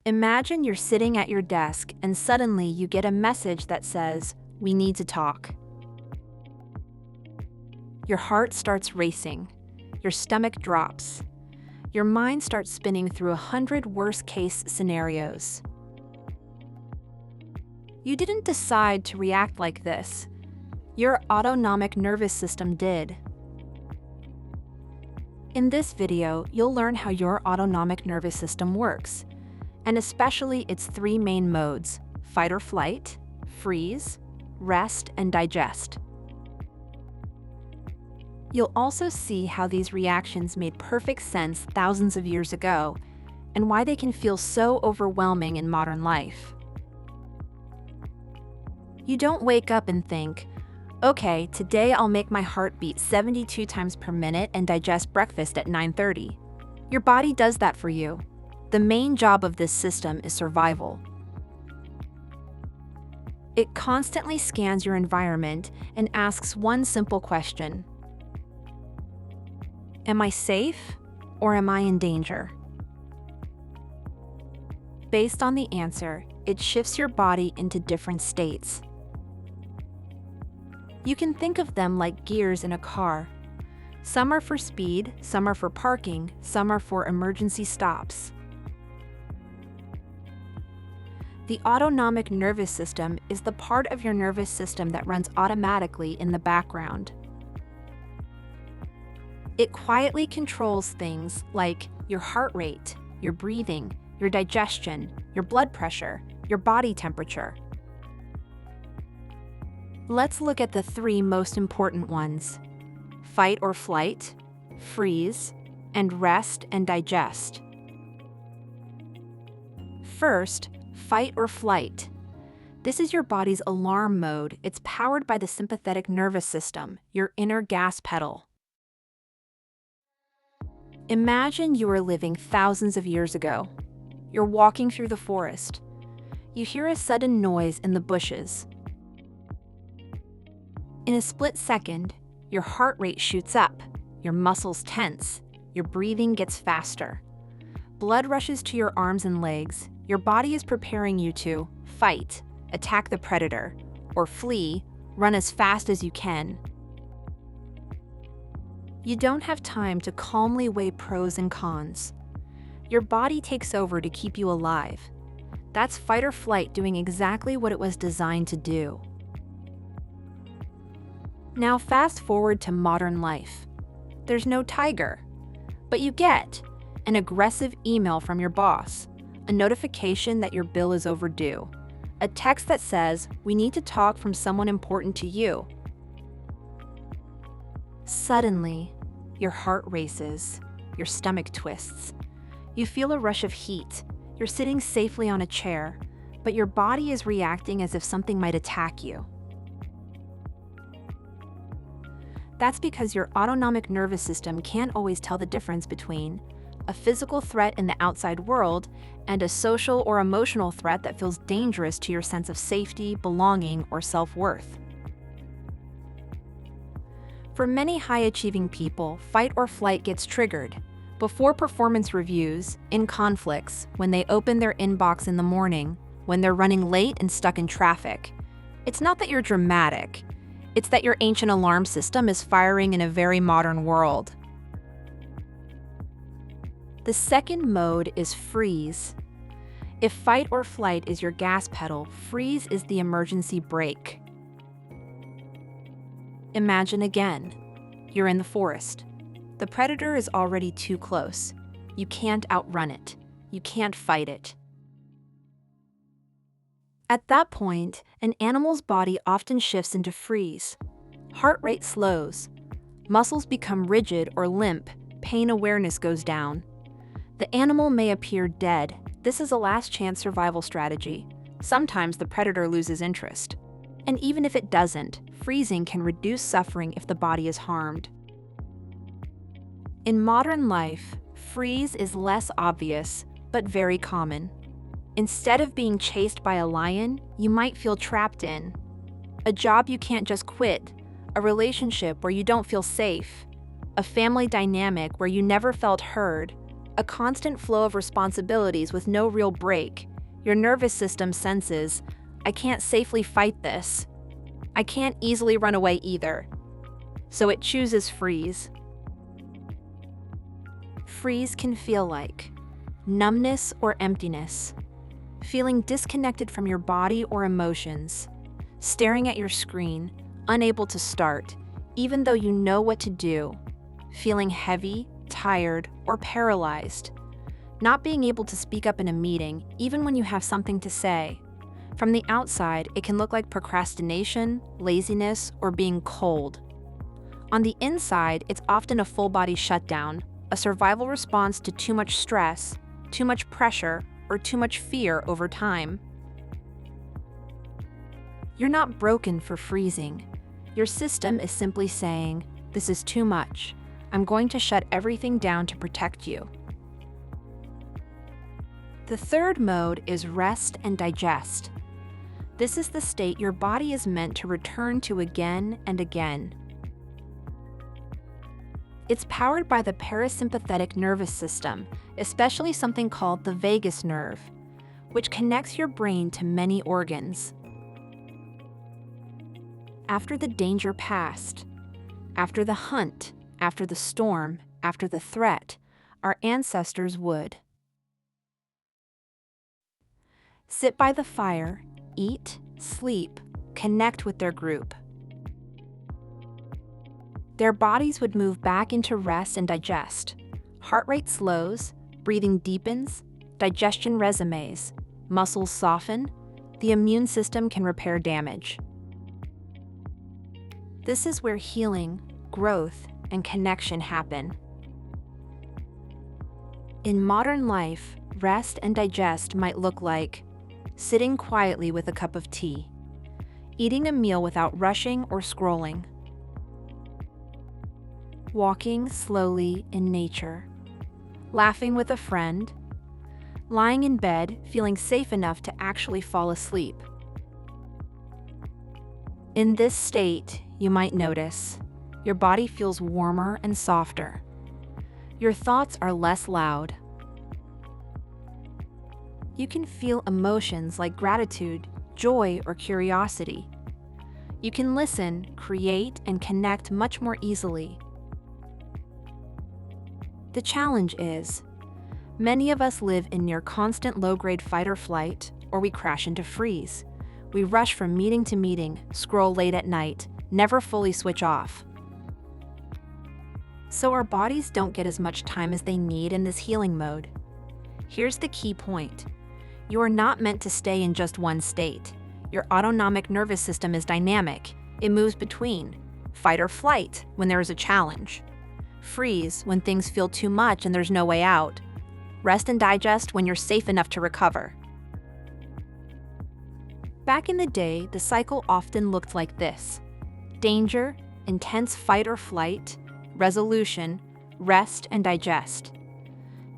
Imagine you're sitting at your desk and suddenly you get a message that says, "We need to talk." Your heart starts racing. Your stomach drops. Your mind starts spinning through 100 worst-case scenarios. You didn't decide to react like this. Your autonomic nervous system did. In this video, you'll learn how your autonomic nervous system works, and especially its three main modes: fight or flight, freeze, rest, and digest. You'll also see how these reactions made perfect sense thousands of years ago, and why they can feel so overwhelming in modern life. You don't wake up and think, "Okay, today I'll make my heart beat 72 times per minute and digest breakfast at 9:30. Your body does that for you. The main job of this system is survival. It constantly scans your environment and asks one simple question: am I safe or am I in danger? Based on the answer, it shifts your body into different states. You can think of them like gears in a car. Some are for speed, some are for parking, some are for emergency stops. The autonomic nervous system is the part of your nervous system that runs automatically in the background. It quietly controls things like your heart rate, your breathing, your digestion, your blood pressure, your body temperature. Let's look at the three most important ones: fight or flight, freeze, and rest and digest. First, fight or flight. This is your body's alarm mode. It's powered by the sympathetic nervous system, your inner gas pedal. Imagine you are living thousands of years ago. You're walking through the forest. You hear a sudden noise in the bushes. In a split second, your heart rate shoots up, your muscles tense, your breathing gets faster. Blood rushes to your arms and legs. Your body is preparing you to fight, attack the predator, or flee, run as fast as you can. You don't have time to calmly weigh pros and cons. Your body takes over to keep you alive. That's fight or flight doing exactly what it was designed to do. Now fast forward to modern life. There's no tiger, but you get an aggressive email from your boss, a notification that your bill is overdue, a text that says, "We need to talk," from someone important to you. Suddenly, your heart races, your stomach twists. You feel a rush of heat. You're sitting safely on a chair, but your body is reacting as if something might attack you. That's because your autonomic nervous system can't always tell the difference between a physical threat in the outside world and a social or emotional threat that feels dangerous to your sense of safety, belonging, or self-worth. For many high-achieving people, fight or flight gets triggered before performance reviews, in conflicts, when they open their inbox in the morning, when they're running late and stuck in traffic. It's not that you're dramatic. It's that your ancient alarm system is firing in a very modern world. The second mode is freeze. If fight or flight is your gas pedal, freeze is the emergency brake. Imagine again. You're in the forest. The predator is already too close. You can't outrun it. You can't fight it. At that point, an animal's body often shifts into freeze. Heart rate slows. Muscles become rigid or limp. Pain awareness goes down. The animal may appear dead. This is a last-chance survival strategy. Sometimes the predator loses interest. And even if it doesn't, freezing can reduce suffering if the body is harmed. In modern life, freeze is less obvious, but very common. Instead of being chased by a lion, you might feel trapped in a job you can't just quit, a relationship where you don't feel safe, a family dynamic where you never felt heard, a constant flow of responsibilities with no real break. Your nervous system senses, I can't safely fight this. I can't easily run away either. So it chooses freeze. Freeze can feel like numbness or emptiness, feeling disconnected from your body or emotions, staring at your screen, unable to start, even though you know what to do, feeling heavy, tired, or paralyzed, not being able to speak up in a meeting, even when you have something to say. From the outside, it can look like procrastination, laziness, or being cold. On the inside, it's often a full-body shutdown, a survival response to too much stress, too much pressure, or too much fear over time. You're not broken for freezing. Your system is simply saying, this is too much. I'm going to shut everything down to protect you. The third mode is rest and digest. This is the state your body is meant to return to again and again. It's powered by the parasympathetic nervous system, especially something called the vagus nerve, which connects your brain to many organs. After the danger passed, after the hunt, after the storm, after the threat, our ancestors would sit by the fire, eat, sleep, connect with their group. Their bodies would move back into rest and digest. Heart rate slows, breathing deepens, digestion resumes, muscles soften, the immune system can repair damage. This is where healing, growth, and connection happen. In modern life, rest and digest might look like sitting quietly with a cup of tea, eating a meal without rushing or scrolling, walking slowly in nature, laughing with a friend, lying in bed feeling safe enough to actually fall asleep. In this state, you might notice your body feels warmer and softer. Your thoughts are less loud. You can feel emotions like gratitude, joy, or curiosity. You can listen, create, and connect much more easily. The challenge is, many of us live in near constant low-grade fight or flight, or we crash into freeze. We rush from meeting to meeting, scroll late at night, never fully switch off. So our bodies don't get as much time as they need in this healing mode. Here's the key point. You are not meant to stay in just one state. Your autonomic nervous system is dynamic. It moves between fight or flight when there is a challenge, freeze when things feel too much and there's no way out, rest and digest when you're safe enough to recover. Back in the day, the cycle often looked like this: danger, intense fight or flight, resolution, rest and digest.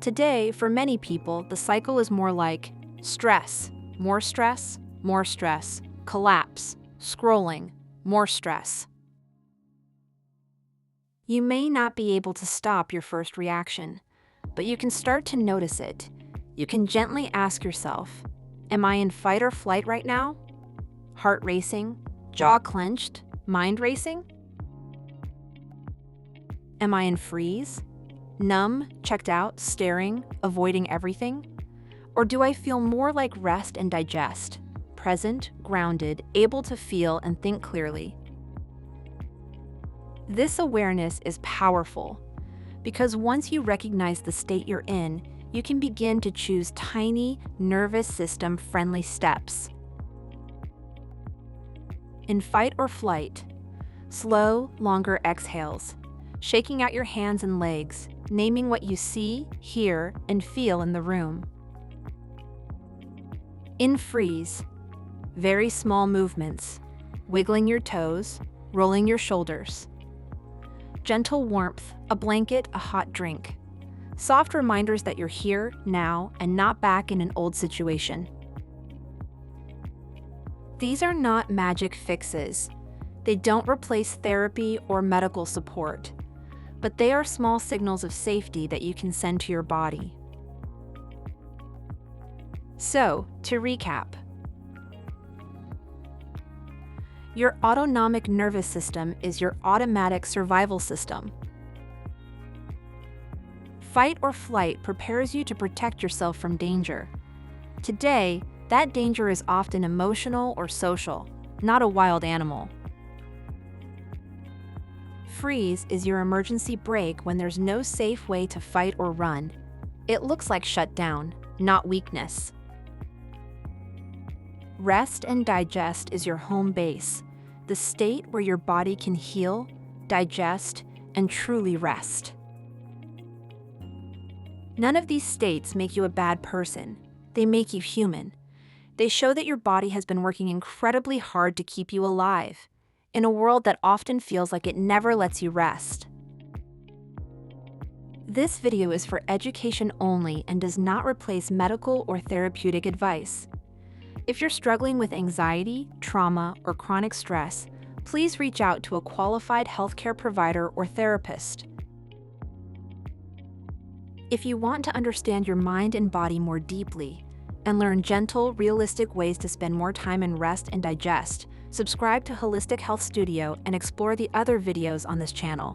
Today, for many people, the cycle is more like stress, more stress, more stress, collapse, scrolling, more stress. You may not be able to stop your first reaction, but you can start to notice it. You can gently ask yourself, am I in fight or flight right now? Heart racing, jaw clenched, mind racing? Am I in freeze? Numb, checked out, staring, avoiding everything? Or do I feel more like rest and digest, present, grounded, able to feel and think clearly? This awareness is powerful because once you recognize the state you're in, you can begin to choose tiny, nervous system-friendly steps. In fight or flight, slow, longer exhales, shaking out your hands and legs, naming what you see, hear, and feel in the room. In freeze, very small movements, wiggling your toes, rolling your shoulders. Gentle warmth, a blanket, a hot drink. Soft reminders that you're here, now, and not back in an old situation. These are not magic fixes. They don't replace therapy or medical support. but they are small signals of safety that you can send to your body. So, to recap, your autonomic nervous system is your automatic survival system. Fight or flight prepares you to protect yourself from danger. Today, that danger is often emotional or social, not a wild animal. Freeze is your emergency brake when there's no safe way to fight or run. It looks like shutdown, not weakness. Rest and digest is your home base, the state where your body can heal, digest, and truly rest. None of these states make you a bad person. They make you human. They show that your body has been working incredibly hard to keep you alive, in a world that often feels like it never lets you rest. This video is for education only and does not replace medical or therapeutic advice. If you're struggling with anxiety, trauma, or chronic stress, please reach out to a qualified healthcare provider or therapist. If you want to understand your mind and body more deeply and learn gentle, realistic ways to spend more time in rest and digest, subscribe to Holistic Health Studio and explore the other videos on this channel.